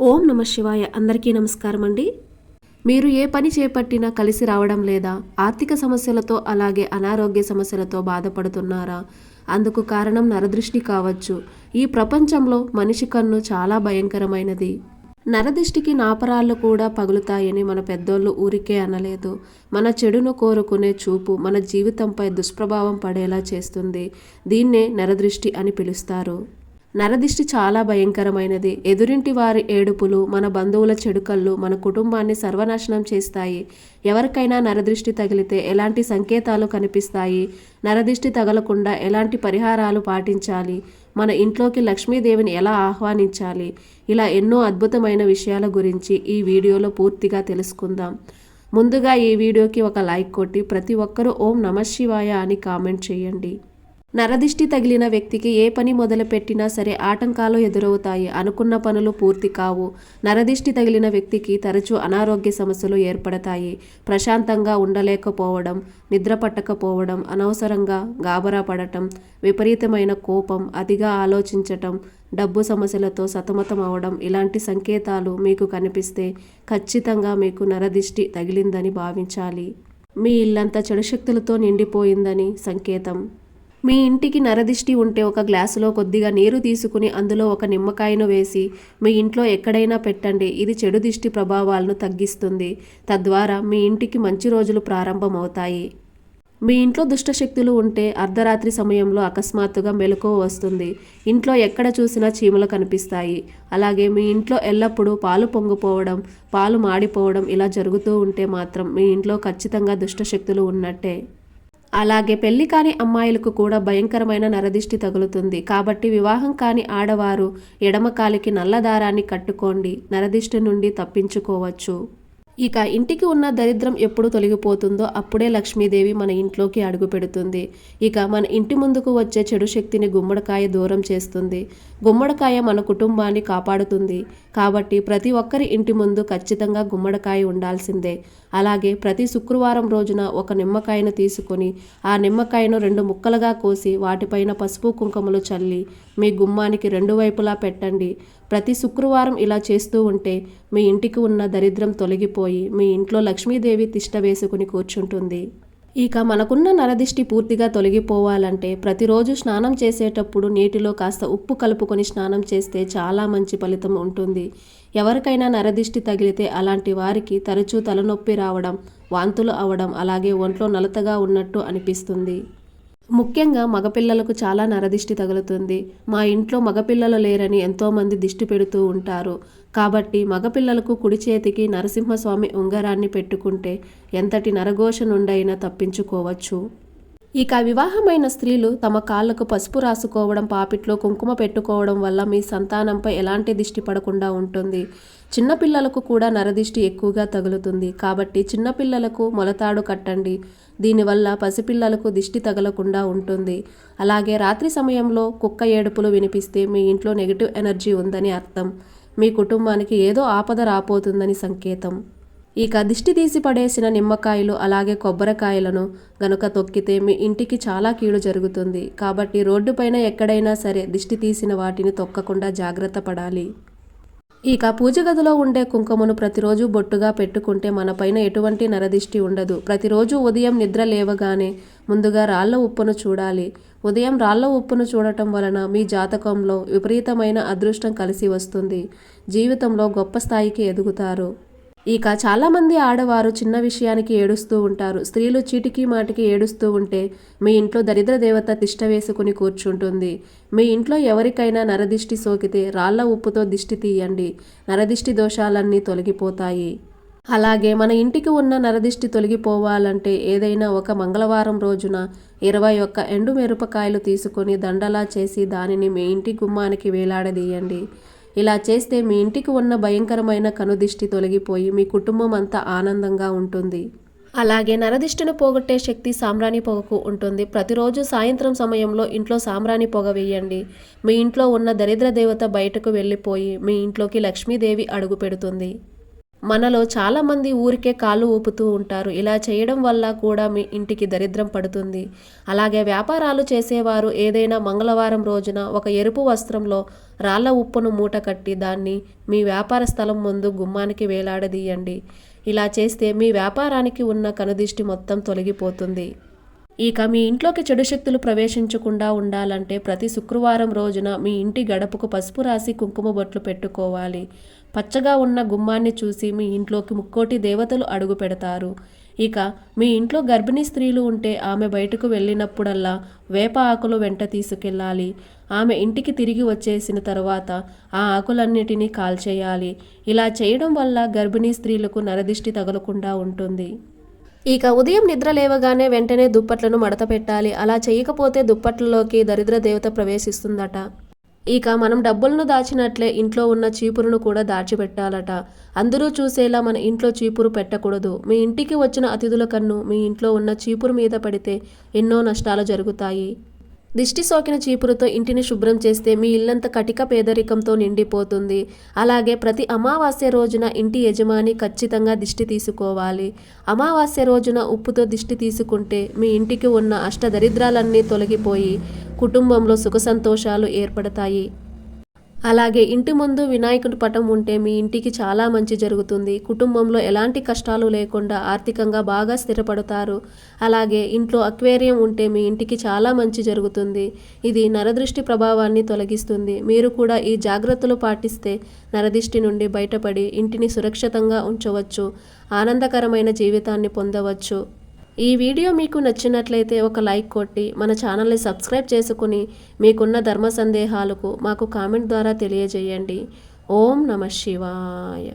ఓం నమ శివాయ. అందరికీ నమస్కారం అండి. మీరు ఏ పని చేపట్టినా కలిసి రావడం లేదా? ఆర్థిక సమస్యలతో అలాగే అనారోగ్య సమస్యలతో బాధపడుతున్నారా? అందుకు కారణం నరదృష్టి కావచ్చు. ఈ ప్రపంచంలో మనిషి కన్ను చాలా భయంకరమైనది. నరదిష్టికి నాపరాళ్ళు కూడా పగులుతాయని మన పెద్దోళ్ళు ఊరికే అనలేదు. మన చెడును కోరుకునే చూపు మన జీవితంపై దుష్ప్రభావం పడేలా చేస్తుంది. దీన్నే నరదృష్టి అని పిలుస్తారు. నరదిష్టి చాలా భయంకరమైనది. ఎదురింటి వారి ఏడుపులు, మన బంధువుల చెడుకళ్ళు మన కుటుంబాన్ని సర్వనాశనం చేస్తాయి. ఎవరికైనా నరదృష్టి తగిలితే ఎలాంటి సంకేతాలు కనిపిస్తాయి? నరదిష్టి తగలకుండా ఎలాంటి పరిహారాలు పాటించాలి? మన ఇంట్లోకి లక్ష్మీదేవిని ఎలా ఆహ్వానించాలి? ఇలా ఎన్నో అద్భుతమైన విషయాల గురించి ఈ వీడియోలో పూర్తిగా తెలుసుకుందాం. ముందుగా ఈ వీడియోకి ఒక లైక్ కొట్టి ప్రతి ఒక్కరూ ఓం నమః శివాయ అని కామెంట్ చేయండి. నరదిష్టి తగిలిన వ్యక్తికి ఏ పని మొదలుపెట్టినా సరే ఆటంకాలు ఎదురవుతాయి. అనుకున్న పనులు పూర్తి కావు. నరదిష్టి తగిలిన వ్యక్తికి తరచూ అనారోగ్య సమస్యలు ఏర్పడతాయి. ప్రశాంతంగా ఉండలేకపోవడం, నిద్ర పట్టకపోవడం, అనవసరంగా గాబరా పడటం, విపరీతమైన కోపం, అతిగా ఆలోచించటం, డబ్బు సమస్యలతో సతమతం అవడం ఇలాంటి సంకేతాలు మీకు కనిపిస్తే ఖచ్చితంగా మీకు నరదిష్టి తగిలిందని భావించాలి. మీ ఇల్లంతా చెడు శక్తులతో నిండిపోయిందని సంకేతం. మీ ఇంటికి నరదిష్టి ఉంటే ఒక గ్లాసులో కొద్దిగా నీరు తీసుకుని అందులో ఒక నిమ్మకాయను వేసి మీ ఇంట్లో ఎక్కడైనా పెట్టండి. ఇది చెడు దిష్టి ప్రభావాలను తగ్గిస్తుంది. తద్వారా మీ ఇంటికి మంచి రోజులు ప్రారంభమవుతాయి. మీ ఇంట్లో దుష్టశక్తులు ఉంటే అర్ధరాత్రి సమయంలో అకస్మాత్తుగా మెలకువ వస్తుంది. ఇంట్లో ఎక్కడ చూసినా చీమలు కనిపిస్తాయి. అలాగే మీ ఇంట్లో ఎల్లప్పుడూ పాలు పొంగిపోవడం, పాలు మాడిపోవడం ఇలా జరుగుతూ ఉంటే మాత్రం మీ ఇంట్లో ఖచ్చితంగా దుష్టశక్తులు ఉన్నట్టే. అలాగే పెళ్లి కాని అమ్మాయిలకు కూడా భయంకరమైన నరదిష్టి తగులుతుంది. కాబట్టి వివాహం కాని ఆడవారు ఎడమ కాలికి నల్ల దారాన్ని కట్టుకోండి. నరదిష్టి నుండి తప్పించుకోవచ్చు. ఇక ఇంటికి ఉన్న దరిద్రం ఎప్పుడు తొలగిపోతుందో అప్పుడే లక్ష్మీదేవి మన ఇంట్లోకి అడుగు పెడుతుంది. ఇక మన ఇంటి ముందుకు వచ్చే చెడు శక్తిని గుమ్మడికాయ దూరం చేస్తుంది. గుమ్మడికాయ మన కుటుంబాన్ని కాపాడుతుంది. కాబట్టి ప్రతి ఒక్కరి ఇంటి ముందు ఖచ్చితంగా గుమ్మడికాయ ఉండాల్సిందే. అలాగే ప్రతి శుక్రవారం రోజున ఒక నిమ్మకాయను తీసుకొని ఆ నిమ్మకాయను 2 ముక్కలుగా కోసి వాటిపైన పసుపు కుంకుమలు చల్లి మీ గుమ్మానికి 2 వైపులా పెట్టండి. ప్రతి శుక్రవారం ఇలా చేస్తూ ఉంటే మీ ఇంటికి ఉన్న దరిద్రం తొలగిపోయి మీ ఇంట్లో లక్ష్మీదేవి తిష్ట వేసుకుని కూర్చుంటుంది. ఇక మనకున్న నరదిష్టి పూర్తిగా తొలగిపోవాలంటే ప్రతిరోజు స్నానం చేసేటప్పుడు నీటిలో కాస్త ఉప్పు కలుపుకొని స్నానం చేస్తే చాలా మంచి ఫలితం ఉంటుంది. ఎవరికైనా నరదిష్టి తగిలితే అలాంటి వారికి తరచూ తలనొప్పి రావడం, వాంతులు అవడం, అలాగే ఒంట్లో నలతగా ఉన్నట్టు అనిపిస్తుంది. ముఖ్యంగా మగపిల్లలకు చాలా నరదిష్టి తగులుతుంది. మా ఇంట్లో మగపిల్లలు లేరని ఎంతోమంది దిష్టి పెడుతూ ఉంటారు. కాబట్టి మగపిల్లలకు కుడి చేతికి నరసింహస్వామి ఉంగరాన్ని పెట్టుకుంటే ఎంతటి నరఘోష నుండైనా తప్పించుకోవచ్చు. ఇక వివాహమైన స్త్రీలు తమ కాళ్లకు పసుపు రాసుకోవడం, పాపిట్లో కుంకుమ పెట్టుకోవడం వల్ల మీ సంతానంపై ఎలాంటి దిష్టి పడకుండా ఉంటుంది. చిన్నపిల్లలకు కూడా నరదిష్టి ఎక్కువగా తగులుతుంది. కాబట్టి చిన్నపిల్లలకు మొలతాడు కట్టండి. దీనివల్ల పసిపిల్లలకు దిష్టి తగలకుండా ఉంటుంది. అలాగే రాత్రి సమయంలో కుక్క ఏడుపులు వినిపిస్తే మీ ఇంట్లో నెగిటివ్ ఎనర్జీ ఉందని అర్థం. మీ కుటుంబానికి ఏదో ఆపద రాపోతుందని సంకేతం. ఇక దిష్టి తీసి పడేసిన నిమ్మకాయలు అలాగే కొబ్బరికాయలను గనుక తొక్కితే మీ ఇంటికి చాలా కీడు జరుగుతుంది. కాబట్టి రోడ్డుపైన ఎక్కడైనా సరే దిష్టి తీసిన వాటిని తొక్కకుండా జాగ్రత్త పడాలి. ఇక పూజ గదిలో ఉండే కుంకుమను ప్రతిరోజు బొట్టుగా పెట్టుకుంటే మనపైన ఎటువంటి నరదిష్టి ఉండదు. ప్రతిరోజు ఉదయం నిద్ర లేవగానే ముందుగా రాళ్ల ఉప్పును చూడాలి. ఉదయం రాళ్ల ఉప్పును చూడటం వలన మీ జాతకంలో విపరీతమైన అదృష్టం కలిసి వస్తుంది. జీవితంలో గొప్ప స్థాయికి ఎదుగుతారు. ఇక చాలామంది ఆడవారు చిన్న విషయానికి ఏడుస్తూ ఉంటారు. స్త్రీలు చీటికి మాటికి ఏడుస్తూ ఉంటే మీ ఇంట్లో దరిద్ర దేవత తిష్ట వేసుకుని కూర్చుంటుంది. మీ ఇంట్లో ఎవరికైనా నరదిష్టి సోకితే రాళ్ల ఉప్పుతో దిష్టి తీయండి. నరదిష్టి దోషాలన్నీ తొలగిపోతాయి. అలాగే మన ఇంటికి ఉన్న నరదిష్టి తొలగిపోవాలంటే ఏదైనా ఒక మంగళవారం రోజున 21 ఎండు మిరపకాయలు తీసుకొని దండలా చేసి దానిని మీ ఇంటి గుమ్మానికి వేలాడదీయండి. ఇలా చేస్తే మీ ఇంటికి ఉన్న భయంకరమైన కనుదిష్టి తొలగిపోయి మీ కుటుంబం అంతా ఆనందంగా ఉంటుంది. అలాగే నరదిష్టిని పోగొట్టే శక్తి సాంబ్రాణి పొగకు ఉంటుంది. ప్రతిరోజు సాయంత్రం సమయంలో ఇంట్లో సాంబ్రాణి పొగ వేయండి. మీ ఇంట్లో ఉన్న దరిద్ర దేవత బయటకు వెళ్ళిపోయి మీ ఇంట్లోకి లక్ష్మీదేవి అడుగు పెడుతుంది. మనలో చాలామంది ఊరికే కాళ్ళు ఊపుతూ ఉంటారు. ఇలా చేయడం వల్ల కూడా మీ ఇంటికి దరిద్రం పడుతుంది. అలాగే వ్యాపారాలు చేసేవారు ఏదైనా మంగళవారం రోజున ఒక ఎరుపు వస్త్రంలో రాళ్ల ఉప్పును మూట కట్టి దాన్ని మీ వ్యాపార స్థలం ముందు గుమ్మానికి వేలాడదీయండి. ఇలా చేస్తే మీ వ్యాపారానికి ఉన్న కనుదిష్టి మొత్తం తొలగిపోతుంది. ఇక మీ ఇంట్లోకి చెడు శక్తులు ప్రవేశించకుండా ఉండాలంటే ప్రతి శుక్రవారం రోజున మీ ఇంటి గడపకు పసుపు రాసి కుంకుమ బొట్లు పెట్టుకోవాలి. పచ్చగా ఉన్న గుమ్మాన్ని చూసి మీ ఇంట్లోకి ముక్కోటి దేవతలు అడుగు పెడతారు. ఇక మీ ఇంట్లో గర్భిణీ స్త్రీలు ఉంటే ఆమె బయటకు వెళ్ళినప్పుడల్లా వేప ఆకులు వెంట తీసుకెళ్ళాలి. ఆమె ఇంటికి తిరిగి వచ్చేసిన తర్వాత ఆ ఆకులన్నిటినీ కాల్చేయాలి. ఇలా చేయడం వల్ల గర్భిణీ స్త్రీలకు నరదిష్టి తగలకుండా ఉంటుంది. ఇక ఉదయం నిద్ర లేవగానే వెంటనే దుప్పట్లను మడత పెట్టాలి. అలా చేయకపోతే దుప్పట్లలోకి దరిద్ర దేవత ప్రవేశిస్తుందట. ఇక మనం డబ్బులను దాచినట్లే ఇంట్లో ఉన్న చీపురును కూడా దాచిపెట్టాలట. అందరూ చూసేలా మన ఇంట్లో చీపురు పెట్టకూడదు. మీ ఇంటికి వచ్చిన అతిథుల కన్ను మీ ఇంట్లో ఉన్న చీపురు మీద పడితే ఎన్నో నష్టాలు జరుగుతాయి. దిష్టి సోకిన చీపురుతో ఇంటిని శుభ్రం చేస్తే మీ ఇల్లంతా కటిక పేదరికంతో నిండిపోతుంది. అలాగే ప్రతి అమావాస్య రోజున ఇంటి యజమాని ఖచ్చితంగా దిష్టి తీసుకోవాలి. అమావాస్య రోజున ఉప్పుతో దిష్టి తీసుకుంటే మీ ఇంటికి ఉన్న అష్టదరిద్రాలన్నీ తొలగిపోయి కుటుంబంలో సుఖ సంతోషాలు ఏర్పడతాయి. అలాగే ఇంటి ముందు వినాయకుడి పటం ఉంటే మీ ఇంటికి చాలా మంచి జరుగుతుంది. కుటుంబంలో ఎలాంటి కష్టాలు లేకుండా ఆర్థికంగా బాగా స్థిరపడతారు. అలాగే ఇంట్లో అక్వేరియం ఉంటే మీ ఇంటికి చాలా మంచి జరుగుతుంది. ఇది నరదృష్టి ప్రభావాన్ని తొలగిస్తుంది. మీరు కూడా ఈ జాగ్రత్తలు పాటిస్తే నరదిష్టి నుండి బయటపడి ఇంటిని సురక్షితంగా ఉంచవచ్చు. ఆనందకరమైన జీవితాన్ని పొందవచ్చు. ఈ వీడియో మీకు నచ్చినట్లయితే ఒక లైక్ కొట్టి మన ఛానల్ని సబ్స్క్రైబ్ చేసుకుని మీకున్న ధర్మ సందేహాలకు మాకు కామెంట్ ద్వారా తెలియజేయండి. ఓం నమః శివాయ.